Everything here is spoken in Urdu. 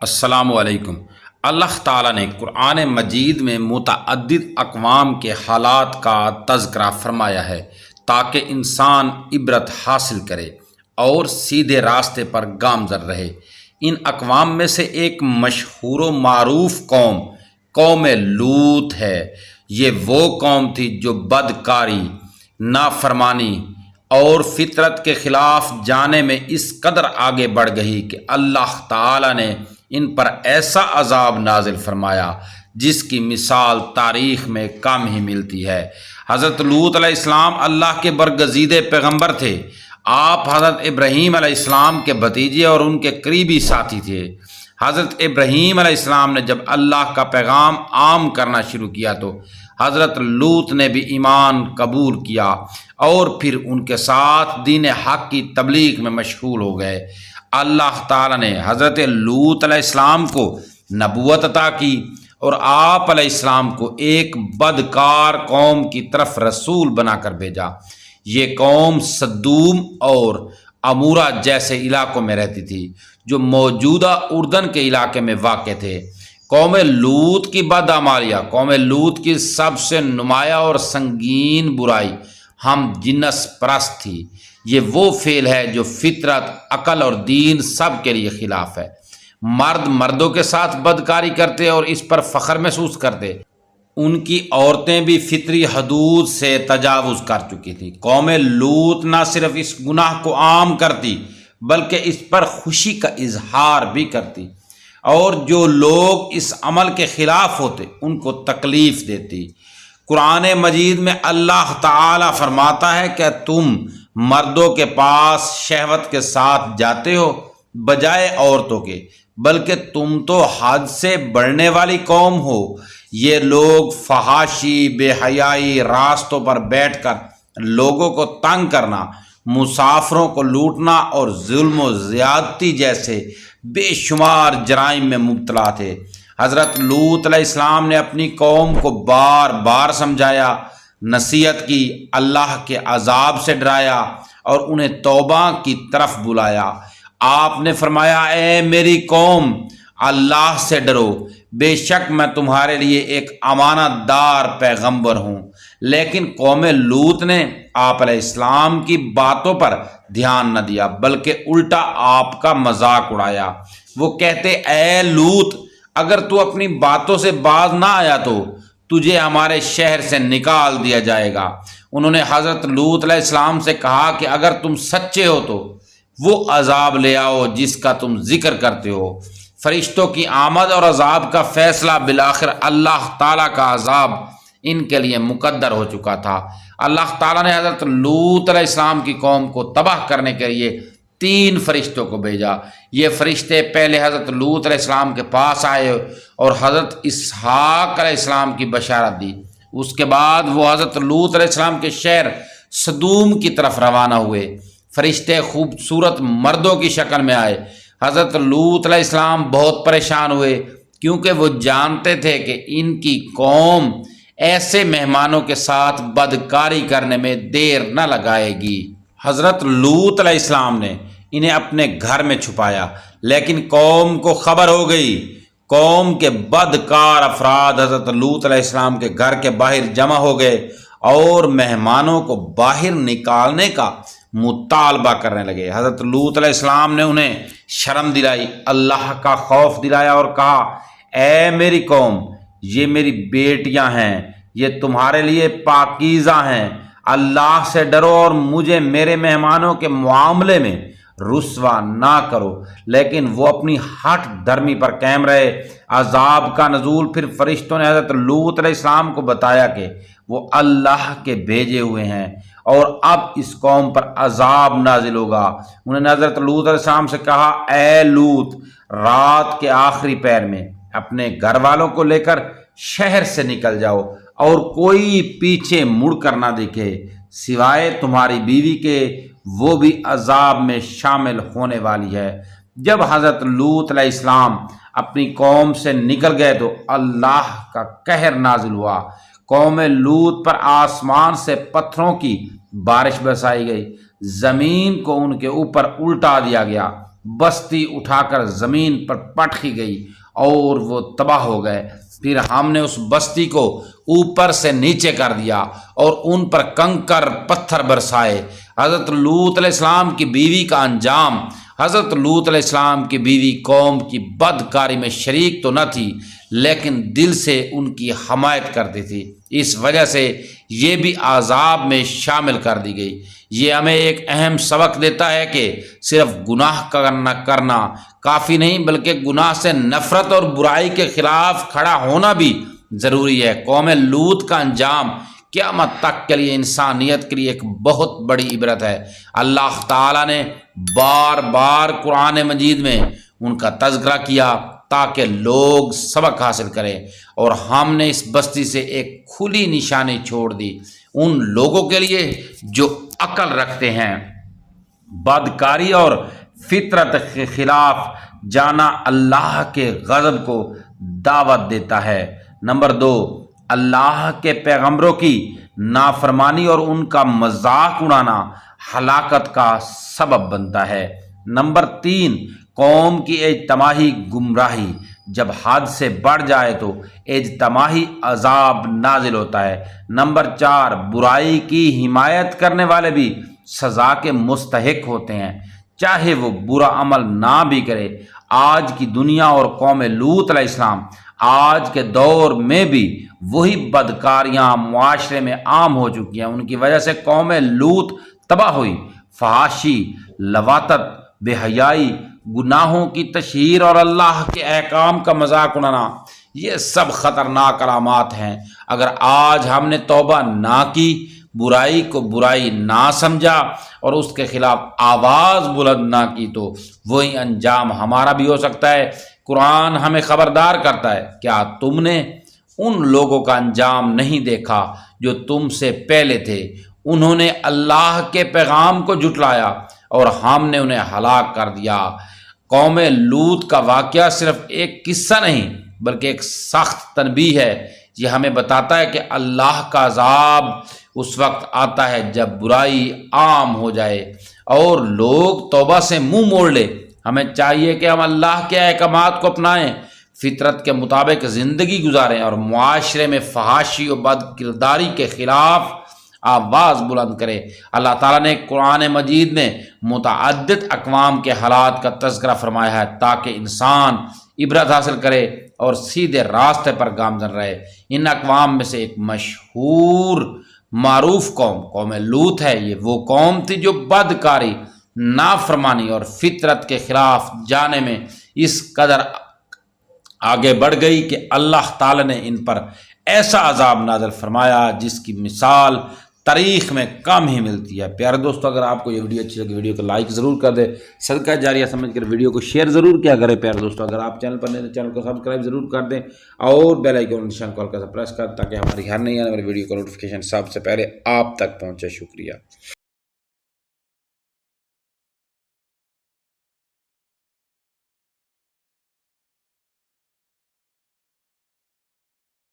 السلام علیکم۔ اللہ تعالیٰ نے قرآن مجید میں متعدد اقوام کے حالات کا تذکرہ فرمایا ہے تاکہ انسان عبرت حاصل کرے اور سیدھے راستے پر گامزن رہے۔ ان اقوام میں سے ایک مشہور و معروف قوم لوط ہے۔ یہ وہ قوم تھی جو بدکاری، نافرمانی اور فطرت کے خلاف جانے میں اس قدر آگے بڑھ گئی کہ اللہ تعالیٰ نے ان پر ایسا عذاب نازل فرمایا جس کی مثال تاریخ میں کم ہی ملتی ہے۔ حضرت لوط علیہ السلام اللہ کے برگزیدہ پیغمبر تھے۔ آپ حضرت ابراہیم علیہ السلام کے بھتیجے اور ان کے قریبی ساتھی تھے۔ حضرت ابراہیم علیہ السلام نے جب اللہ کا پیغام عام کرنا شروع کیا تو حضرت لوط نے بھی ایمان قبول کیا اور پھر ان کے ساتھ دین حق کی تبلیغ میں مشغول ہو گئے۔ اللہ تعالیٰ نے حضرت لوط علیہ السلام کو نبوت عطا کی اور آپ علیہ السلام کو ایک بدکار قوم کی طرف رسول بنا کر بھیجا۔ یہ قوم صدوم اور امورہ جیسے علاقوں میں رہتی تھی جو موجودہ اردن کے علاقے میں واقع تھے۔ قوم لوط کی بدعمالیہ، قوم لوط کی سب سے نمایاں اور سنگین برائی ہم جنس پرست تھی۔ یہ وہ فعل ہے جو فطرت، عقل اور دین سب کے لیے خلاف ہے۔ مرد مردوں کے ساتھ بدکاری کرتے اور اس پر فخر محسوس کرتے۔ ان کی عورتیں بھی فطری حدود سے تجاوز کر چکی تھیں۔ قوم لوط نہ صرف اس گناہ کو عام کرتی بلکہ اس پر خوشی کا اظہار بھی کرتی، اور جو لوگ اس عمل کے خلاف ہوتے ان کو تکلیف دیتی۔ قرآن مجید میں اللہ تعالیٰ فرماتا ہے کہ تم مردوں کے پاس شہوت کے ساتھ جاتے ہو بجائے عورتوں کے، بلکہ تم تو حد سے بڑھنے والی قوم ہو۔ یہ لوگ فحاشی، بے حیائی، راستوں پر بیٹھ کر لوگوں کو تنگ کرنا، مسافروں کو لوٹنا اور ظلم و زیادتی جیسے بے شمار جرائم میں مبتلا تھے۔ حضرت لوط علیہ السلام نے اپنی قوم کو بار بار سمجھایا، نصیحت کی، اللہ کے عذاب سے ڈرایا اور انہیں توبہ کی طرف بلایا۔ آپ نے فرمایا، اے میری قوم، اللہ سے ڈرو، بے شک میں تمہارے لیے ایک امانت دار پیغمبر ہوں۔ لیکن قوم لوط نے آپ علیہ السلام کی باتوں پر دھیان نہ دیا بلکہ الٹا آپ کا مذاق اڑایا۔ وہ کہتے، اے لوط، اگر تو اپنی باتوں سے باز نہ آیا تو تجھے ہمارے شہر سے نکال دیا جائے گا۔ انہوں نے حضرت لوط علیہ السلام سے کہا کہ اگر تم سچے ہو تو وہ عذاب لے آؤ جس کا تم ذکر کرتے ہو۔ فرشتوں کی آمد اور عذاب کا فیصلہ، بالآخر اللہ تعالیٰ کا عذاب ان کے لیے مقدر ہو چکا تھا۔ اللہ تعالیٰ نے حضرت لوط علیہ السلام کی قوم کو تباہ کرنے کے لیے 3 فرشتوں کو بھیجا۔ یہ فرشتے پہلے حضرت لوط علیہ السلام کے پاس آئے اور حضرت اسحاق علیہ السلام کی بشارت دی۔ اس کے بعد وہ حضرت لوط علیہ السلام کے شہر صدوم کی طرف روانہ ہوئے۔ فرشتے خوبصورت مردوں کی شکل میں آئے۔ حضرت لوط علیہ السلام بہت پریشان ہوئے کیونکہ وہ جانتے تھے کہ ان کی قوم ایسے مہمانوں کے ساتھ بدکاری کرنے میں دیر نہ لگائے گی۔ حضرت لوط علیہ السلام نے انہیں اپنے گھر میں چھپایا، لیکن قوم کو خبر ہو گئی۔ قوم کے بدکار افراد حضرت لوط علیہ السلام کے گھر کے باہر جمع ہو گئے اور مہمانوں کو باہر نکالنے کا مطالبہ کرنے لگے۔ حضرت لوط علیہ السلام نے انہیں شرم دلائی، اللہ کا خوف دلایا اور کہا، اے میری قوم، یہ میری بیٹیاں ہیں، یہ تمہارے لیے پاکیزہ ہیں۔ اللہ سے ڈرو اور مجھے میرے مہمانوں کے معاملے میں رسوا نہ کرو۔ لیکن وہ اپنی ہٹ دھرمی پر قائم رہے۔ عذاب کا نزول، پھر فرشتوں نے حضرت لوط علیہ السلام کو بتایا کہ وہ اللہ کے بھیجے ہوئے ہیں اور اب اس قوم پر عذاب نازل ہوگا۔ انہوں نے حضرت لوط علیہ السلام سے کہا، اے لوط، رات کے آخری پہر میں اپنے گھر والوں کو لے کر شہر سے نکل جاؤ اور کوئی پیچھے مڑ کر نہ دیکھے سوائے تمہاری بیوی کے، وہ بھی عذاب میں شامل ہونے والی ہے۔ جب حضرت لوط علیہ السلام اپنی قوم سے نکل گئے تو اللہ کا قہر نازل ہوا۔ قوم لوط پر آسمان سے پتھروں کی بارش برسائی گئی، زمین کو ان کے اوپر الٹا دیا گیا، بستی اٹھا کر زمین پر پٹکی گئی اور وہ تباہ ہو گئے۔ پھر ہم نے اس بستی کو اوپر سے نیچے کر دیا اور ان پر کنکر پتھر برسائے۔ حضرت لوط علیہ السلام کی بیوی کا انجام، حضرت لوط علیہ السلام کی بیوی قوم کی بدکاری میں شریک تو نہ تھی لیکن دل سے ان کی حمایت کرتی تھی، اس وجہ سے یہ بھی عذاب میں شامل کر دی گئی۔ یہ ہمیں ایک اہم سبق دیتا ہے کہ صرف گناہ کرنا کافی نہیں بلکہ گناہ سے نفرت اور برائی کے خلاف کھڑا ہونا بھی ضروری ہے۔ قوم لوط کا انجام قیامت تک کے لیے انسانیت کے لیے ایک بہت بڑی عبرت ہے۔ اللہ تعالیٰ نے بار بار قرآن مجید میں ان کا تذکرہ کیا تاکہ لوگ سبق حاصل کریں، اور ہم نے اس بستی سے ایک کھلی نشانی چھوڑ دی ان لوگوں کے لیے جو عقل رکھتے ہیں۔ بدکاری اور فطرت کے خلاف جانا اللہ کے غضب کو دعوت دیتا ہے۔ نمبر 2، اللہ کے پیغمبروں کی نافرمانی اور ان کا مذاق اڑانا ہلاکت کا سبب بنتا ہے۔ نمبر 3، قوم کی اجتماعی گمراہی، جب حد سے بڑھ جائے تو اجتماعی عذاب نازل ہوتا ہے۔ نمبر 4، برائی کی حمایت کرنے والے بھی سزا کے مستحق ہوتے ہیں چاہے وہ برا عمل نہ بھی کرے۔ آج کی دنیا اور قوم لوط علیہ السلام آج کے دور میں بھی وہی بدکاریاں معاشرے میں عام ہو چکی ہیں، ان کی وجہ سے قوم لوط تباہ ہوئی۔ فحاشی، لواطت، بے حیائی، گناہوں کی تشہیر اور اللہ کے احکام کا مذاق اڑانا، یہ سب خطرناک علامات ہیں۔ اگر آج ہم نے توبہ نہ کی، برائی کو برائی نہ سمجھا اور اس کے خلاف آواز بلند نہ کی تو وہی انجام ہمارا بھی ہو سکتا ہے۔ قرآن ہمیں خبردار کرتا ہے، کیا تم نے ان لوگوں کا انجام نہیں دیکھا جو تم سے پہلے تھے؟ انہوں نے اللہ کے پیغام کو جھٹلایا اور ہم نے انہیں ہلاک کر دیا۔ قوم لوط کا واقعہ صرف ایک قصہ نہیں بلکہ ایک سخت تنبیہ ہے۔ یہ ہمیں بتاتا ہے کہ اللہ کا عذاب اس وقت آتا ہے جب برائی عام ہو جائے اور لوگ توبہ سے منہ موڑ لے۔ ہمیں چاہیے کہ ہم اللہ کے احکامات کو اپنائیں، فطرت کے مطابق زندگی گزاریں اور معاشرے میں فحاشی و بد کرداری کے خلاف آواز بلند کرے۔ اللہ تعالیٰ نے قرآن مجید میں متعدد اقوام کے حالات کا تذکرہ فرمایا ہے تاکہ انسان عبرت حاصل کرے اور سیدھے راستے پر گامزن رہے۔ ان اقوام میں سے ایک مشہور معروف قوم لوط ہے۔ یہ وہ قوم تھی جو بدکاری، نافرمانی اور فطرت کے خلاف جانے میں اس قدر آگے بڑھ گئی کہ اللہ تعالیٰ نے ان پر ایسا عذاب نازل فرمایا جس کی مثال تاریخ میں کم ہی ملتی ہے۔ پیارے دوستو، اگر آپ کو یہ ویڈیو اچھی لگے ویڈیو کو لائک ضرور کر دیں، صدقہ جاریہ سمجھ کر ویڈیو کو شیئر ضرور کیا کریں۔ پیارے دوستو، اگر آپ چینل پر نئے تو چینل کو سبسکرائب ضرور کر دیں اور بیل آئیکن نشان کو ہلکا سا پریس کر تاکہ ہماری ہر نئی آنے والی ویڈیو کا نوٹیفیکیشن سب سے پہلے آپ تک پہنچے۔ شکریہ۔